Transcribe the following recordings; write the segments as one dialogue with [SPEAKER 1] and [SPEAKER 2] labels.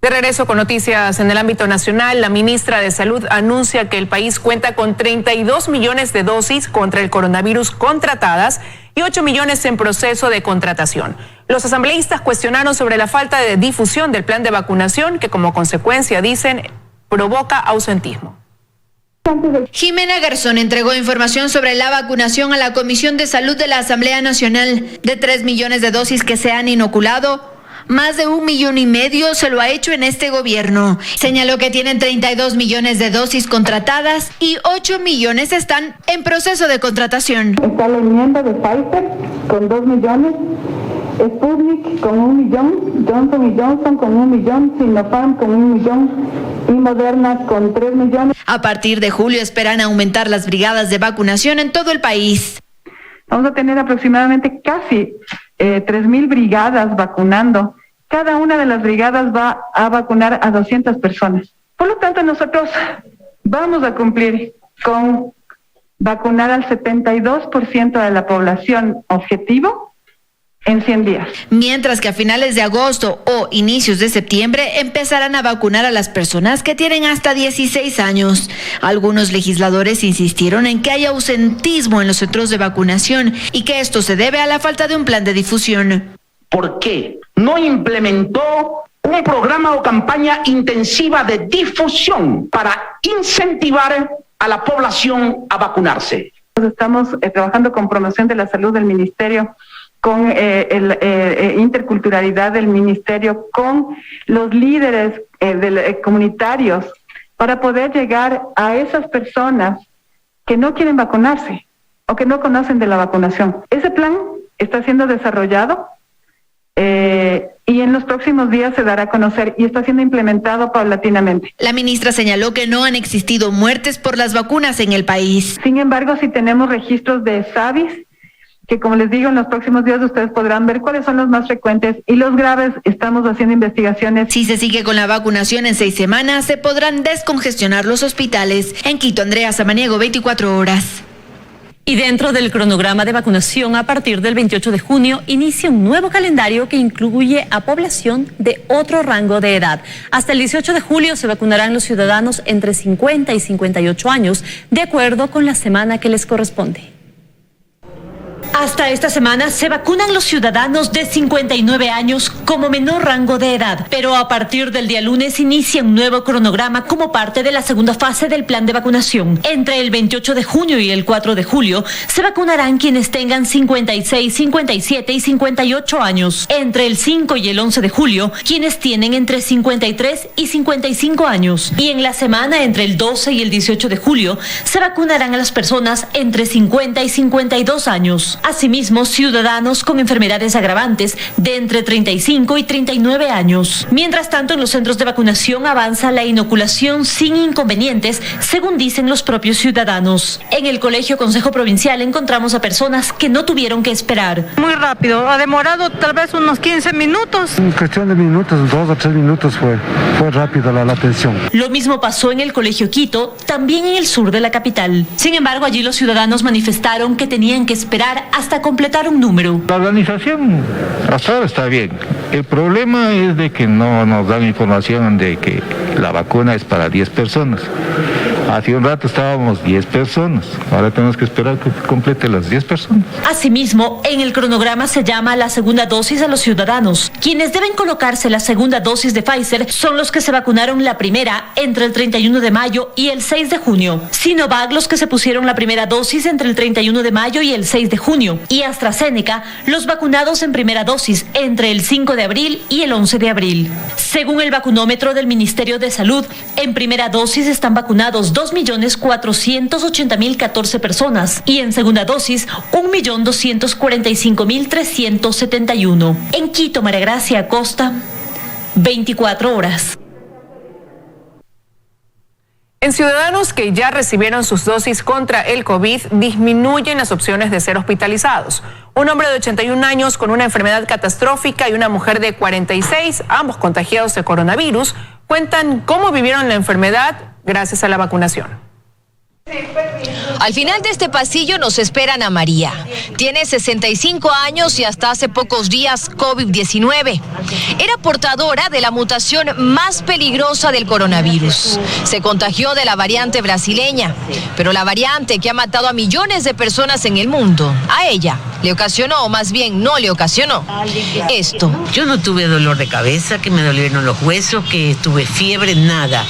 [SPEAKER 1] De regreso con noticias en el ámbito nacional, la ministra de Salud anuncia que el país cuenta con 32 millones de dosis contra el coronavirus contratadas y 8 millones en proceso de contratación. Los asambleístas cuestionaron sobre la falta de difusión del plan de vacunación que como consecuencia, dicen, provoca ausentismo.
[SPEAKER 2] Jimena Garzón entregó información sobre la vacunación a la Comisión de Salud de la Asamblea Nacional. De 3 millones de dosis que se han inoculado, más de 1,5 millones se lo ha hecho en este gobierno. Señaló que tienen 32 millones de dosis contratadas y 8 millones están en proceso de contratación.
[SPEAKER 3] Está la enmienda de Pfizer con 2 millones, Sputnik con 1 millón, Johnson & Johnson con 1 millón, Sinopharm con 1 millón y Moderna con 3 millones.
[SPEAKER 2] A partir de julio esperan aumentar las brigadas de vacunación en todo el país.
[SPEAKER 3] Vamos a tener aproximadamente casi 3,000 brigadas vacunando. Cada una de las brigadas va a vacunar a 200 personas. Por lo tanto, nosotros vamos a cumplir con vacunar al 72% de la población objetivo en 100 días.
[SPEAKER 2] Mientras que a finales de agosto o inicios de septiembre empezarán a vacunar a las personas que tienen hasta 16 años. Algunos legisladores insistieron en que hay ausentismo en los centros de vacunación y que esto se debe a la falta de un plan de difusión.
[SPEAKER 4] ¿Por qué no implementó un programa o campaña intensiva de difusión para incentivar a la población a vacunarse?
[SPEAKER 3] Estamos trabajando con promoción de la salud del ministerio, con interculturalidad del ministerio, con los líderes comunitarios, para poder llegar a esas personas que no quieren vacunarse o que no conocen de la vacunación. Ese plan está siendo desarrollado y en los próximos días se dará a conocer y está siendo implementado paulatinamente.
[SPEAKER 2] La ministra señaló que no han existido muertes por las vacunas en el país.
[SPEAKER 3] Sin embargo, sí tenemos registros de SAVIS, que como les digo, en los próximos días ustedes podrán ver cuáles son los más frecuentes y los graves. Estamos haciendo investigaciones.
[SPEAKER 2] Si se sigue con la vacunación en 6 semanas, se podrán descongestionar los hospitales. En Quito, Andrea Samaniego, 24 horas.
[SPEAKER 5] Y dentro del cronograma de vacunación, a partir del 28 de junio, inicia un nuevo calendario que incluye a población de otro rango de edad. Hasta el 18 de julio se vacunarán los ciudadanos entre 50 y 58 años, de acuerdo con la semana que les corresponde.
[SPEAKER 6] Hasta esta semana se vacunan los ciudadanos de 59 años como menor rango de edad, pero a partir del día lunes inicia un nuevo cronograma como parte de la segunda fase del plan de vacunación. Entre el 28 de junio y el 4 de julio se vacunarán quienes tengan 56, 57 y 58 años. Entre el 5 y el 11 de julio, quienes tienen entre 53 y 55 años. Y en la semana entre el 12 y el 18 de julio se vacunarán a las personas entre 50 y 52 años. Asimismo, ciudadanos con enfermedades agravantes de entre 35 y 39 años. Mientras tanto, en los centros de vacunación avanza la inoculación sin inconvenientes, según dicen los propios ciudadanos. En el Colegio Consejo Provincial encontramos a personas que no tuvieron que esperar.
[SPEAKER 7] Muy rápido, ha demorado tal vez unos 15 minutos.
[SPEAKER 8] En cuestión de minutos, 2 o 3 minutos fue rápida la atención.
[SPEAKER 6] Lo mismo pasó en el Colegio Quito, también en el sur de la capital. Sin embargo, allí los ciudadanos manifestaron que tenían que esperar hasta completar un número.
[SPEAKER 9] La organización hasta ahora está bien. El problema es de que no nos dan información de que la vacuna es para 10 personas. Hace un rato estábamos 10 personas, ahora tenemos que esperar que complete las 10 personas.
[SPEAKER 6] Asimismo, en el cronograma se llama la segunda dosis a los ciudadanos. Quienes deben colocarse la segunda dosis de Pfizer son los que se vacunaron la primera entre el 31 de mayo y el 6 de junio. Sinovac los que se pusieron la primera dosis entre el 31 de mayo y el 6 de junio. Y AstraZeneca los vacunados en primera dosis entre el 5 de abril y el 11 de abril. Según el vacunómetro del Ministerio de Salud, en primera dosis están vacunados 2.480.014 personas y en segunda dosis 1.245.371. En Quito, María Gracia Acosta, 24 horas.
[SPEAKER 1] En ciudadanos que ya recibieron sus dosis contra el COVID, disminuyen las opciones de ser hospitalizados. Un hombre de 81 años con una enfermedad catastrófica y una mujer de 46, ambos contagiados de coronavirus, cuentan cómo vivieron la enfermedad gracias a la vacunación.
[SPEAKER 10] Al final de este pasillo nos esperan a María. Tiene 65 años y hasta hace pocos días COVID-19. Era portadora de la mutación más peligrosa del coronavirus. Se contagió de la variante brasileña, pero la variante que ha matado a millones de personas en el mundo, a ella le ocasionó, o más bien no le ocasionó, esto.
[SPEAKER 11] Yo no tuve dolor de cabeza, que me dolieron los huesos, que tuve fiebre, nada.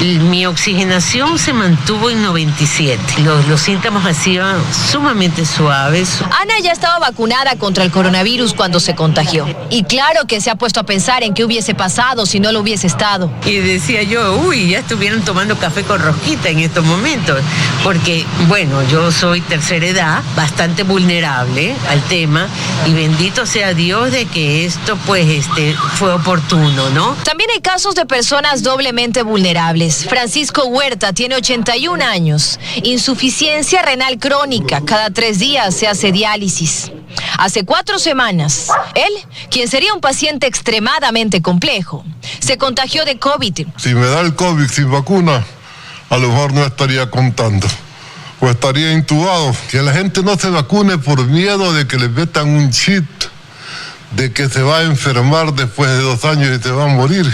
[SPEAKER 11] Mi oxigenación se mantuvo en 97. Los síntomas hacían sumamente suaves.
[SPEAKER 10] Ana ya estaba vacunada contra el coronavirus cuando se contagió. Y claro que se ha puesto a pensar en qué hubiese pasado si no lo hubiese estado.
[SPEAKER 11] Y decía yo, ya estuvieron tomando café con rosquita en estos momentos. Porque, bueno, yo soy tercera edad, bastante vulnerable al tema. Y bendito sea Dios de que esto, fue oportuno, ¿no?
[SPEAKER 10] También hay casos de personas doblemente vulnerables. Francisco Huerta tiene 81 años. Insuficiencia renal crónica. Cada 3 días se hace diálisis. Hace 4 semanas, él, quien sería un paciente extremadamente complejo, se contagió de COVID.
[SPEAKER 12] Si me da el COVID sin vacuna, a lo mejor no estaría contando. O estaría intubado. Que la gente no se vacune por miedo de que le metan un chip, de que se va a enfermar después de 2 años y se va a morir.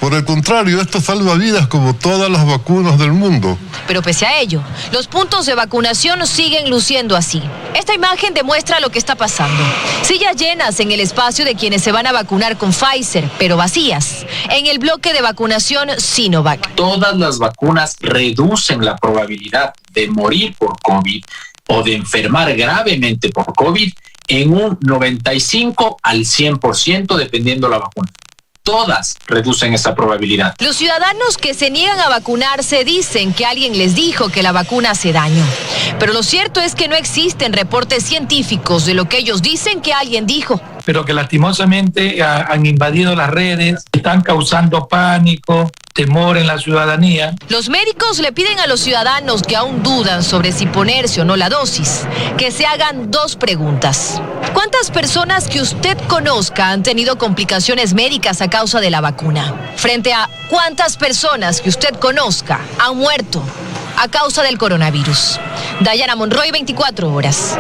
[SPEAKER 12] Por el contrario, esto salva vidas como todas las vacunas del mundo.
[SPEAKER 10] Pero pese a ello, los puntos de vacunación siguen luciendo así. Esta imagen demuestra lo que está pasando. Sillas llenas en el espacio de quienes se van a vacunar con Pfizer, pero vacías en el bloque de vacunación Sinovac.
[SPEAKER 13] Todas las vacunas reducen la probabilidad de morir por COVID o de enfermar gravemente por COVID en un 95 al 100% dependiendo la vacuna. Todas reducen esa probabilidad.
[SPEAKER 10] Los ciudadanos que se niegan a vacunarse dicen que alguien les dijo que la vacuna hace daño. Pero lo cierto es que no existen reportes científicos de lo que ellos dicen que alguien dijo.
[SPEAKER 14] Pero que lastimosamente han invadido las redes, están causando pánico, temor en la ciudadanía.
[SPEAKER 10] Los médicos le piden a los ciudadanos que aún dudan sobre si ponerse o no la dosis, que se hagan 2 preguntas. ¿Cuántas personas que usted conozca han tenido complicaciones médicas a causa de la vacuna? Frente a ¿cuántas personas que usted conozca han muerto a causa del coronavirus? Dayana Monroy, 24 horas.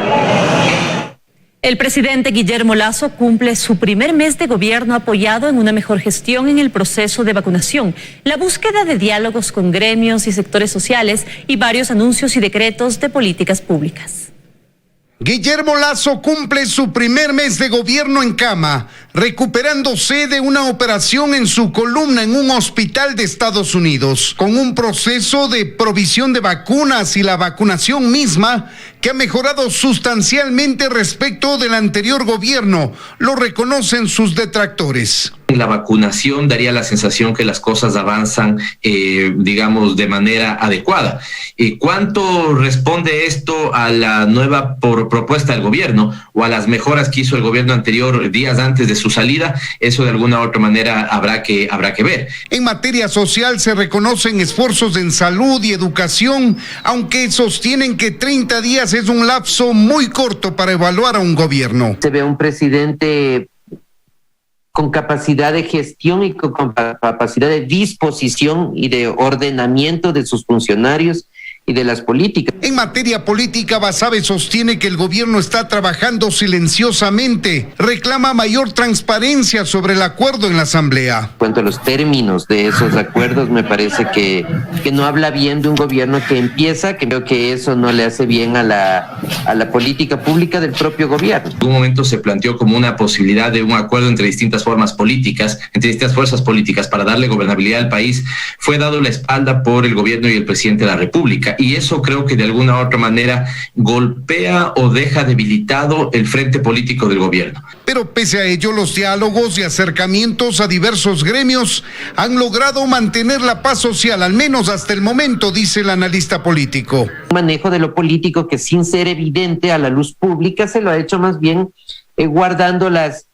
[SPEAKER 5] El presidente Guillermo Lasso cumple su primer mes de gobierno apoyado en una mejor gestión en el proceso de vacunación, la búsqueda de diálogos con gremios y sectores sociales y varios anuncios y decretos de políticas públicas.
[SPEAKER 15] Guillermo Lasso cumple su primer mes de gobierno en cama, recuperándose de una operación en su columna en un hospital de Estados Unidos, con un proceso de provisión de vacunas y la vacunación misma que ha mejorado sustancialmente respecto del anterior gobierno, lo reconocen sus detractores.
[SPEAKER 16] La vacunación daría la sensación que las cosas avanzan, digamos, de manera adecuada. ¿Cuánto responde esto a la nueva propuesta del gobierno o a las mejoras que hizo el gobierno anterior días antes de su salida? Eso de alguna u otra manera habrá que ver.
[SPEAKER 15] En materia social se reconocen esfuerzos en salud y educación, aunque sostienen que 30 días es un lapso muy corto para evaluar a un gobierno.
[SPEAKER 17] Se ve un presidente con capacidad de gestión y con capacidad de disposición y de ordenamiento de sus funcionarios y de las políticas.
[SPEAKER 15] En materia política, Basabe sostiene que el gobierno está trabajando silenciosamente, reclama mayor transparencia sobre el acuerdo en la Asamblea.
[SPEAKER 17] En cuanto a los términos de esos acuerdos, me parece que no habla bien de un gobierno que empieza, que creo que eso no le hace bien a la política pública del propio gobierno.
[SPEAKER 16] En un momento se planteó como una posibilidad de un acuerdo entre distintas fuerzas políticas para darle gobernabilidad al país. Fue dado la espalda por el gobierno y el presidente de la República. Y eso creo que de alguna u otra manera golpea o deja debilitado el frente político del gobierno.
[SPEAKER 15] Pero pese a ello, los diálogos y acercamientos a diversos gremios han logrado mantener la paz social, al menos hasta el momento, dice el analista político.
[SPEAKER 17] Un manejo de lo político que sin ser evidente a la luz pública se lo ha hecho más bien guardando las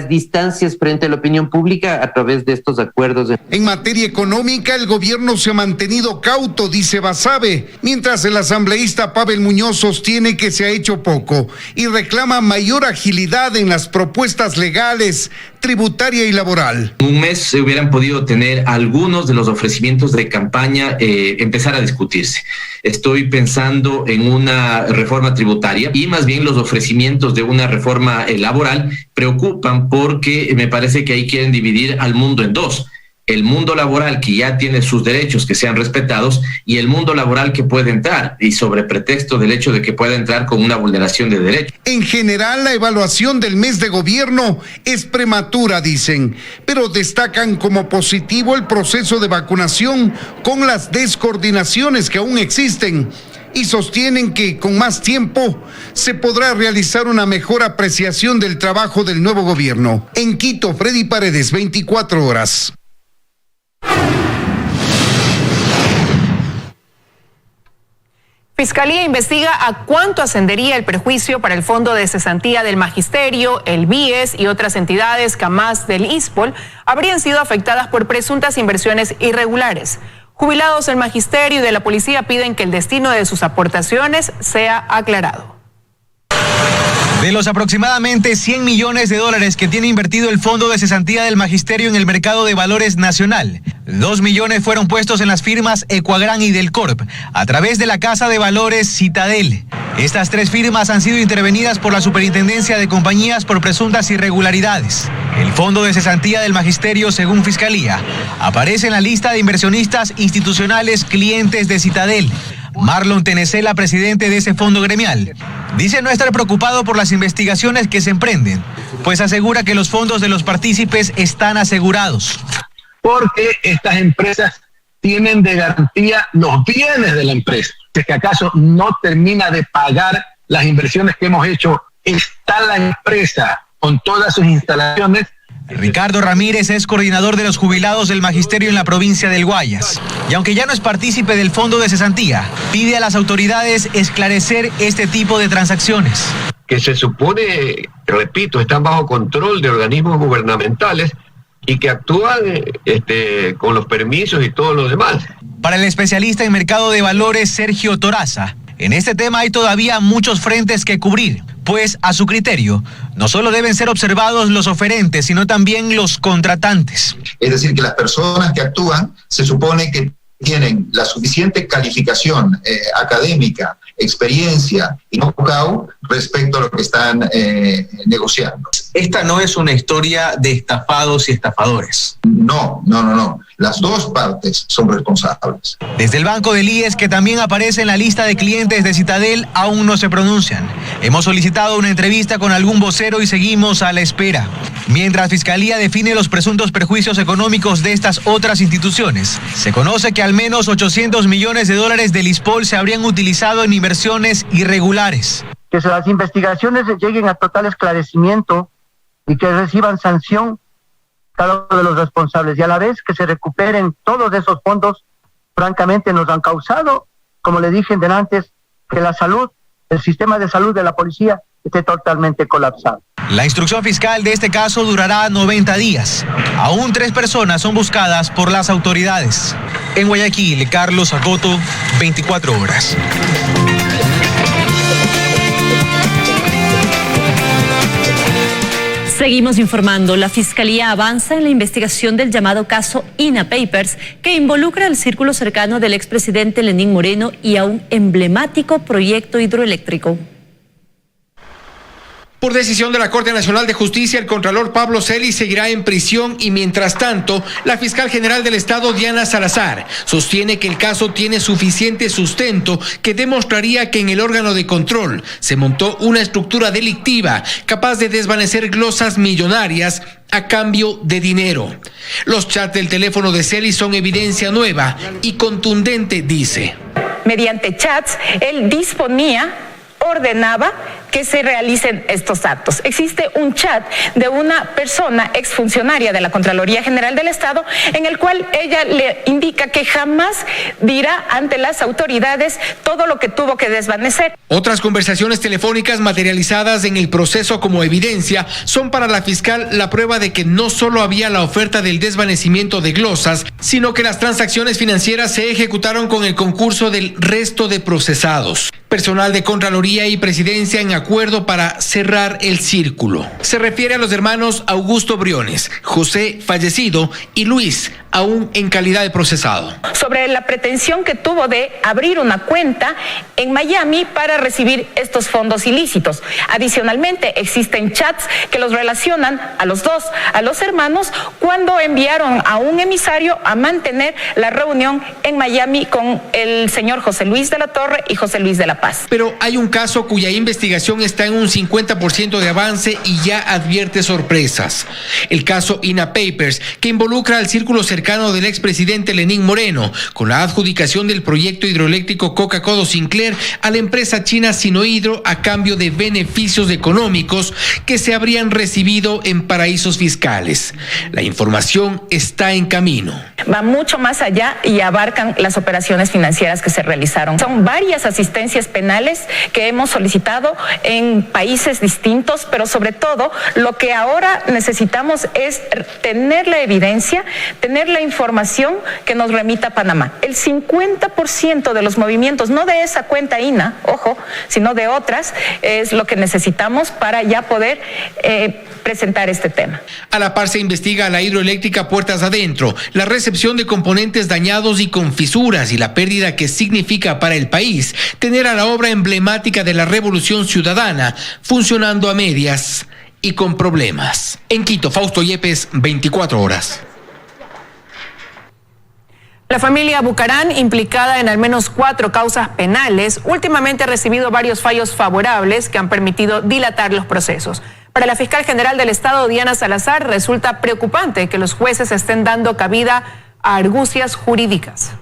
[SPEAKER 17] distancias frente a la opinión pública a través de estos acuerdos.
[SPEAKER 15] En materia económica, el gobierno se ha mantenido cauto, dice Basabe, mientras el asambleísta Pavel Muñoz sostiene que se ha hecho poco y reclama mayor agilidad en las propuestas legales, tributaria y laboral.
[SPEAKER 16] En un mes se hubieran podido tener algunos de los ofrecimientos de campaña empezar a discutirse. Estoy pensando en una reforma tributaria y más bien los ofrecimientos de una reforma laboral preocupan porque me parece que ahí quieren dividir al mundo en dos. El mundo laboral que ya tiene sus derechos que sean respetados y el mundo laboral que puede entrar y sobre pretexto del hecho de que pueda entrar con una vulneración de derechos.
[SPEAKER 15] En general, la evaluación del mes de gobierno es prematura, dicen, pero destacan como positivo el proceso de vacunación con las descoordinaciones que aún existen y sostienen que con más tiempo se podrá realizar una mejor apreciación del trabajo del nuevo gobierno. En Quito, Freddy Paredes, 24 horas.
[SPEAKER 1] Fiscalía investiga a cuánto ascendería el perjuicio para el Fondo de Cesantía del Magisterio, el BIES y otras entidades que más del ISPOL habrían sido afectadas por presuntas inversiones irregulares. Jubilados del Magisterio y de la Policía piden que el destino de sus aportaciones sea aclarado.
[SPEAKER 18] De los aproximadamente 100 millones de dólares que tiene invertido el Fondo de Cesantía del Magisterio en el mercado de valores nacional, 2 millones fueron puestos en las firmas Ecuagran y Delcorp a través de la Casa de Valores Citadel. Estas 3 firmas han sido intervenidas por la Superintendencia de Compañías por presuntas irregularidades. El Fondo de Cesantía del Magisterio, según Fiscalía, aparece en la lista de inversionistas institucionales clientes de Citadel. Marlon Tenecela, presidente de ese fondo gremial, dice no estar preocupado por las investigaciones que se emprenden, pues asegura que los fondos de los partícipes están asegurados.
[SPEAKER 19] Porque estas empresas tienen de garantía los bienes de la empresa. Si es que acaso no termina de pagar las inversiones que hemos hecho, está la empresa con todas sus instalaciones.
[SPEAKER 18] Ricardo Ramírez es coordinador de los jubilados del Magisterio en la provincia del Guayas. Y aunque ya no es partícipe del Fondo de Cesantía, pide a las autoridades esclarecer este tipo de transacciones.
[SPEAKER 20] Que se supone, repito, están bajo control de organismos gubernamentales y que actúan con los permisos y todo lo demás.
[SPEAKER 18] Para el especialista en mercado de valores Sergio Toraza, en este tema hay todavía muchos frentes que cubrir, pues a su criterio no solo deben ser observados los oferentes, sino también los contratantes.
[SPEAKER 21] Es decir, que las personas que actúan se supone que tienen la suficiente calificación académica, experiencia y know-how respecto a lo que están negociando.
[SPEAKER 18] Esta no es una historia de estafados y estafadores.
[SPEAKER 21] No. Las dos partes son responsables.
[SPEAKER 18] Desde el Banco del IES, que también aparece en la lista de clientes de Citadel, aún no se pronuncian. Hemos solicitado una entrevista con algún vocero y seguimos a la espera. Mientras Fiscalía define los presuntos perjuicios económicos de estas otras instituciones, se conoce que al menos 800 millones de dólares del ISPOL se habrían utilizado en inversiones irregulares.
[SPEAKER 22] Que las investigaciones lleguen a total esclarecimiento y que reciban sanción cada uno de los responsables, y a la vez que se recuperen todos esos fondos. Francamente nos han causado, como le dije antes, que la salud, el sistema de salud de la policía esté totalmente colapsado.
[SPEAKER 18] La instrucción fiscal de este caso durará 90 días. Aún 3 personas son buscadas por las autoridades. En Guayaquil, Carlos Acoto, 24 horas.
[SPEAKER 5] Seguimos informando. La Fiscalía avanza en la investigación del llamado caso INA Papers, que involucra al círculo cercano del expresidente Lenín Moreno y a un emblemático proyecto hidroeléctrico.
[SPEAKER 23] Por decisión de la Corte Nacional de Justicia, el contralor Pablo Celis seguirá en prisión y mientras tanto, la fiscal general del Estado, Diana Salazar, sostiene que el caso tiene suficiente sustento que demostraría que en el órgano de control se montó una estructura delictiva capaz de desvanecer glosas millonarias a cambio de dinero. Los chats del teléfono de Celis son evidencia nueva y contundente, dice.
[SPEAKER 24] Mediante chats, él ordenaba que se realicen estos actos. Existe un chat de una persona exfuncionaria de la Contraloría General del Estado en el cual ella le indica que jamás dirá ante las autoridades todo lo que tuvo que desvanecer.
[SPEAKER 23] Otras conversaciones telefónicas materializadas en el proceso como evidencia son para la fiscal la prueba de que no solo había la oferta del desvanecimiento de glosas, sino que las transacciones financieras se ejecutaron con el concurso del resto de procesados. Personal de Contraloría y Presidencia en acuerdo para cerrar el círculo. Se refiere a los hermanos Augusto Briones, José fallecido y Luis, aún en calidad de procesado.
[SPEAKER 24] Sobre la pretensión que tuvo de abrir una cuenta en Miami para recibir estos fondos ilícitos. Adicionalmente, existen chats que los relacionan a los dos, a los hermanos, cuando enviaron a un emisario a mantener la reunión en Miami con el señor José Luis de la Torre y José Luis de la Paz.
[SPEAKER 23] Pero hay un caso cuya investigación está en un 50% de avance y ya advierte sorpresas. El caso INA Papers, que involucra al círculo cercano del expresidente Lenín Moreno, con la adjudicación del proyecto hidroeléctrico Coca-Cola Sinclair a la empresa china Sinohydro a cambio de beneficios económicos que se habrían recibido en paraísos fiscales. La información está en camino.
[SPEAKER 24] Va mucho más allá y abarcan las operaciones financieras que se realizaron. Son varias asistencias penales que hemos solicitado en países distintos, pero sobre todo lo que ahora necesitamos es tener la evidencia, tener la información que nos remita Panamá. El 50% de los movimientos, no de esa cuenta INA, ojo, sino de otras, es lo que necesitamos para ya poder presentar este tema.
[SPEAKER 23] A la par se investiga a la hidroeléctrica puertas adentro, la recepción de componentes dañados y con fisuras y la pérdida que significa para el país tener a la obra emblemática de la Revolución Ciudadana funcionando a medias y con problemas. En Quito, Fausto Yepes, 24 horas.
[SPEAKER 1] La familia Bucarán, implicada en al menos 4 causas penales, últimamente ha recibido varios fallos favorables que han permitido dilatar los procesos. Para la fiscal general del Estado, Diana Salazar, resulta preocupante que los jueces estén dando cabida a argucias jurídicas.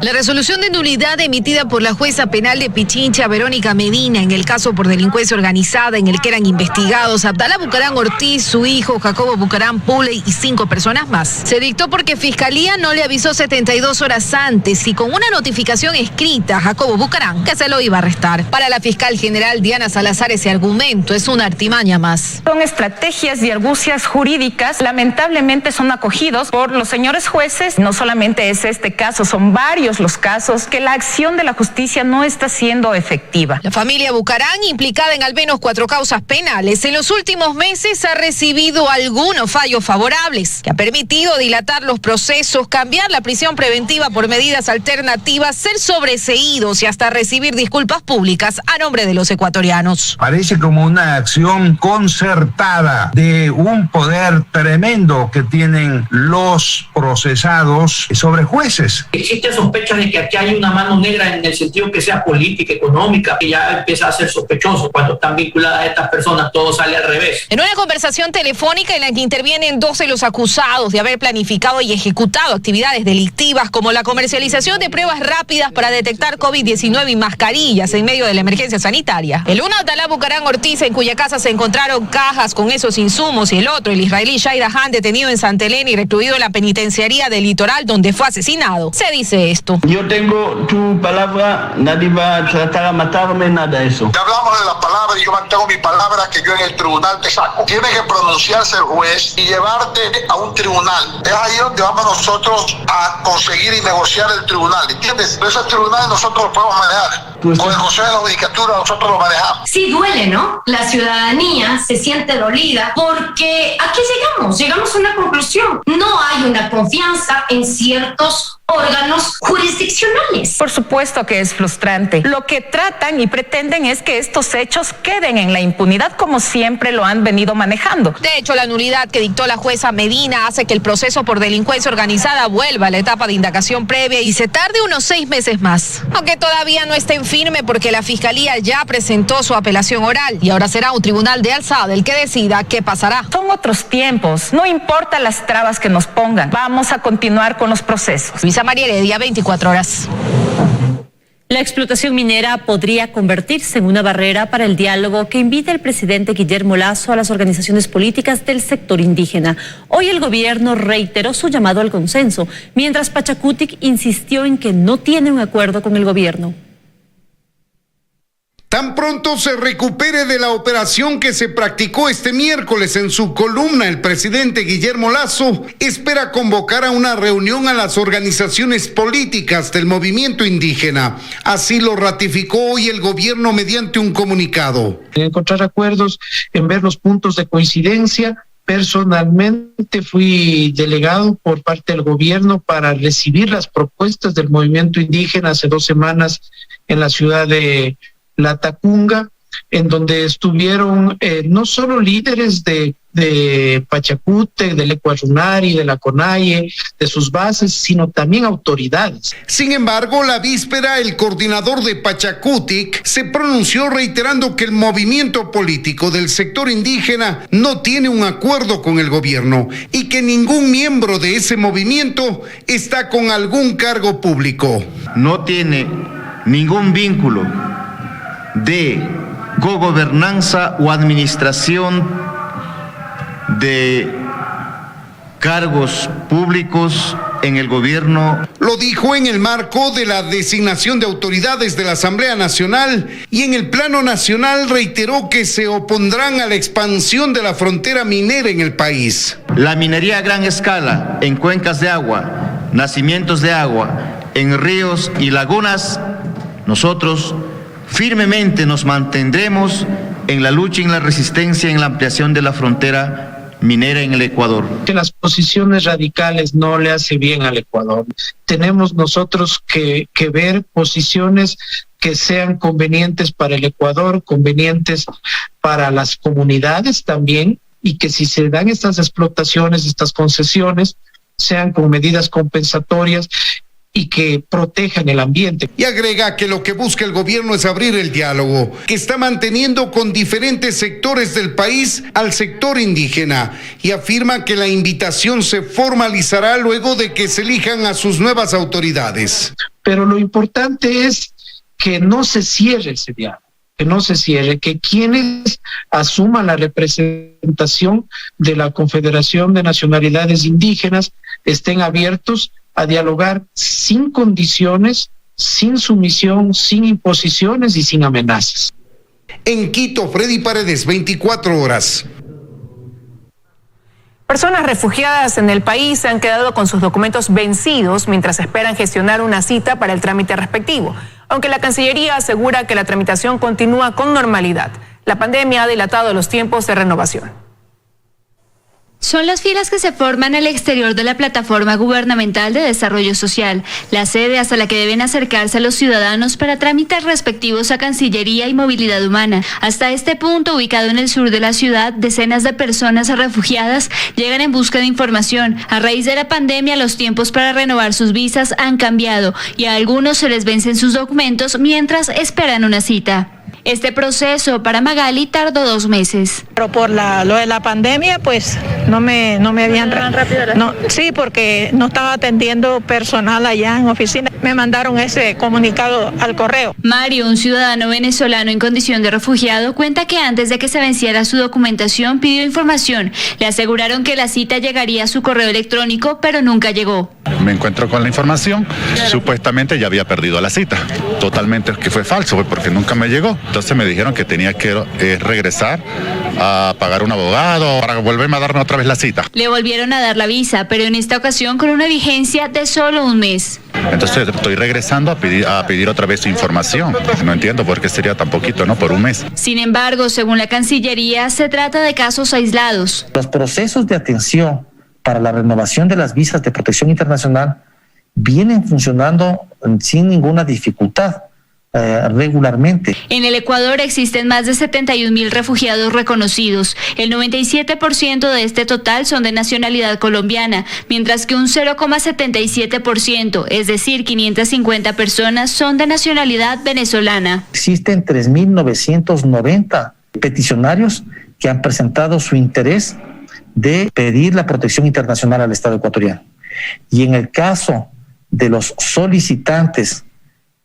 [SPEAKER 10] La resolución de nulidad emitida por la jueza penal de Pichincha, Verónica Medina, en el caso por delincuencia organizada en el que eran investigados Abdalá Bucarán Ortiz, su hijo Jacobo Bucarán Puley y 5 personas más, se dictó porque Fiscalía no le avisó 72 horas antes y con una notificación escrita a Jacobo Bucarán que se lo iba a arrestar. Para la fiscal general Diana Salazar, ese argumento es una artimaña más.
[SPEAKER 24] Son estrategias y argucias jurídicas, lamentablemente son acogidos por los señores jueces. No solamente es este caso, son varios los casos que la acción de la justicia no está siendo efectiva.
[SPEAKER 10] La familia Bucarán, implicada en al menos 4 causas penales, en los últimos meses ha recibido algunos fallos favorables que ha permitido dilatar los procesos, cambiar la prisión preventiva por medidas alternativas, ser sobreseídos y hasta recibir disculpas públicas a nombre de los ecuatorianos.
[SPEAKER 2] Parece como una acción concertada de un poder tremendo que tienen los procesados sobre jueces.
[SPEAKER 3] Existe sospecha de que aquí hay una mano negra en el sentido que sea política, económica, que ya empieza a ser sospechoso. Cuando están vinculadas a estas personas, todo sale al revés.
[SPEAKER 10] En una conversación telefónica en la que intervienen 12 de los acusados de haber planificado y ejecutado actividades delictivas como la comercialización de pruebas rápidas para detectar COVID-19 y mascarillas en medio de la emergencia sanitaria. El uno, Abdalá Bucarán Ortiz, en cuya casa se encontraron cajas con esos insumos, y el otro, el israelí Shahid Ahan, detenido en Santa Elena y recluido en la penitenciaría del Litoral donde fue asesinado. Se dice esto.
[SPEAKER 4] Yo tengo tu palabra, nadie va a tratar a matarme, nada de eso.
[SPEAKER 7] Te hablamos de la palabra y yo mantengo mi palabra que yo en el tribunal te saco. Tiene que pronunciarse el juez y llevarte a un tribunal. Es ahí donde vamos nosotros a conseguir y negociar el tribunal, ¿entiendes? Pero ese tribunal nosotros lo podemos manejar. Con el Consejo de la Judicatura nosotros lo manejamos.
[SPEAKER 25] Sí duele, ¿no? La ciudadanía se siente dolida porque ¿a qué llegamos? Llegamos a una conclusión. No hay una confianza en ciertos órganos jurisdiccionales.
[SPEAKER 24] Por supuesto que es frustrante. Lo que tratan y pretenden es que estos hechos queden en la impunidad como siempre lo han venido manejando.
[SPEAKER 10] De hecho, la nulidad que dictó la jueza Medina hace que el proceso por delincuencia organizada vuelva a la etapa de indagación previa y se tarde unos 6 meses más. Aunque todavía no está en firme porque la Fiscalía ya presentó su apelación oral y ahora será un tribunal de alzada el que decida qué pasará.
[SPEAKER 24] Son otros tiempos. No importa las trabas que nos pongan. Vamos a continuar con los procesos.
[SPEAKER 10] María Heredia, 24 horas.
[SPEAKER 5] La explotación minera podría convertirse en una barrera para el diálogo que invita el presidente Guillermo Lasso a las organizaciones políticas del sector indígena. Hoy el gobierno reiteró su llamado al consenso, mientras Pachacutic insistió en que no tiene un acuerdo con el gobierno.
[SPEAKER 15] Tan pronto se recupere de la operación que se practicó este miércoles en su columna, el presidente Guillermo Lasso espera convocar a una reunión a las organizaciones políticas del movimiento indígena. Así lo ratificó hoy el gobierno mediante un comunicado.
[SPEAKER 6] En encontrar acuerdos, en ver los puntos de coincidencia. Personalmente fui delegado por parte del gobierno para recibir las propuestas del movimiento indígena hace 2 semanas en la ciudad de La Tacunga, en donde estuvieron no solo líderes de Pachacútec, del Ecuarunari, de la CONAIE, de sus bases, sino también autoridades.
[SPEAKER 15] Sin embargo, la víspera, el coordinador de Pachacútec se pronunció reiterando que el movimiento político del sector indígena no tiene un acuerdo con el gobierno y que ningún miembro de ese movimiento está con algún cargo público.
[SPEAKER 8] No tiene ningún vínculo de cogobernanza o administración de cargos públicos en el gobierno.
[SPEAKER 15] Lo dijo en el marco de la designación de autoridades de la Asamblea Nacional y en el plano nacional reiteró que se opondrán a la expansión de la frontera minera en el país.
[SPEAKER 8] La minería a gran escala en cuencas de agua, nacimientos de agua, en ríos y lagunas, nosotros firmemente nos mantendremos en la lucha y en la resistencia en la ampliación de la frontera minera en el Ecuador.
[SPEAKER 6] Que las posiciones radicales no le hace bien al Ecuador. Tenemos nosotros que ver posiciones que sean convenientes para el Ecuador, convenientes para las comunidades también, y que si se dan estas explotaciones, estas concesiones, sean con medidas compensatorias y que protejan el ambiente.
[SPEAKER 15] Y agrega que lo que busca el gobierno es abrir el diálogo, que está manteniendo con diferentes sectores del país al sector indígena, y afirma que la invitación se formalizará luego de que se elijan a sus nuevas autoridades.
[SPEAKER 6] Pero lo importante es que no se cierre ese diálogo, que no se cierre, que quienes asuman la representación de la Confederación de Nacionalidades Indígenas estén abiertos a dialogar sin condiciones, sin sumisión, sin imposiciones y sin amenazas.
[SPEAKER 15] En Quito, Freddy Paredes, 24 horas.
[SPEAKER 1] Personas refugiadas en el país han quedado con sus documentos vencidos mientras esperan gestionar una cita para el trámite respectivo, aunque la Cancillería asegura que la tramitación continúa con normalidad. La pandemia ha dilatado los tiempos de renovación.
[SPEAKER 9] Son las filas que se forman al exterior de la Plataforma Gubernamental de Desarrollo Social, la sede hasta la que deben acercarse los ciudadanos para trámites respectivos a Cancillería y Movilidad Humana. Hasta este punto, ubicado en el sur de la ciudad, decenas de personas refugiadas llegan en busca de información. A raíz de la pandemia, los tiempos para renovar sus visas han cambiado y a algunos se les vencen sus documentos mientras esperan una cita. Este proceso para Magali tardó 2 meses.
[SPEAKER 11] Pero por lo de la pandemia, pues no me habían... Sí, porque no estaba atendiendo personal allá en oficina. Me mandaron ese comunicado al correo.
[SPEAKER 9] Mario, un ciudadano venezolano en condición de refugiado, cuenta que antes de que se venciera su documentación pidió información. Le aseguraron que la cita llegaría a su correo electrónico, pero nunca llegó.
[SPEAKER 12] Me encuentro con la información, supuestamente ya había perdido la cita. Totalmente que fue falso, porque nunca me llegó. Entonces me dijeron que tenía que regresar a pagar un abogado para volverme a darme otra vez la cita.
[SPEAKER 9] Le volvieron a dar la visa, pero en esta ocasión con una vigencia de solo 1 mes.
[SPEAKER 12] Entonces estoy regresando a pedir otra vez información. No entiendo por qué sería tan poquito, ¿no? Por 1 mes.
[SPEAKER 9] Sin embargo, según la Cancillería, se trata de casos aislados.
[SPEAKER 26] Los procesos de atención para la renovación de las visas de protección internacional vienen funcionando sin ninguna dificultad. Regularmente.
[SPEAKER 9] En el Ecuador existen más de 71,000 refugiados reconocidos. El 97% de este total son de nacionalidad colombiana, mientras que un 0,77%, es decir, 550 personas, son de nacionalidad venezolana.
[SPEAKER 26] Existen 3,990 peticionarios que han presentado su interés de pedir la protección internacional al Estado ecuatoriano. Y en el caso de los solicitantes,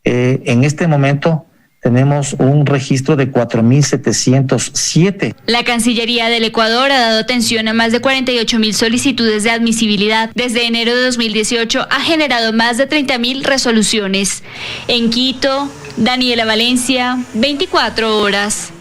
[SPEAKER 26] en este momento tenemos un registro de 4,707.
[SPEAKER 9] La Cancillería del Ecuador ha dado atención a más de 48,000 solicitudes de admisibilidad. Desde enero de 2018 ha generado más de 30,000 resoluciones. En Quito, Daniela Valencia, 24 horas.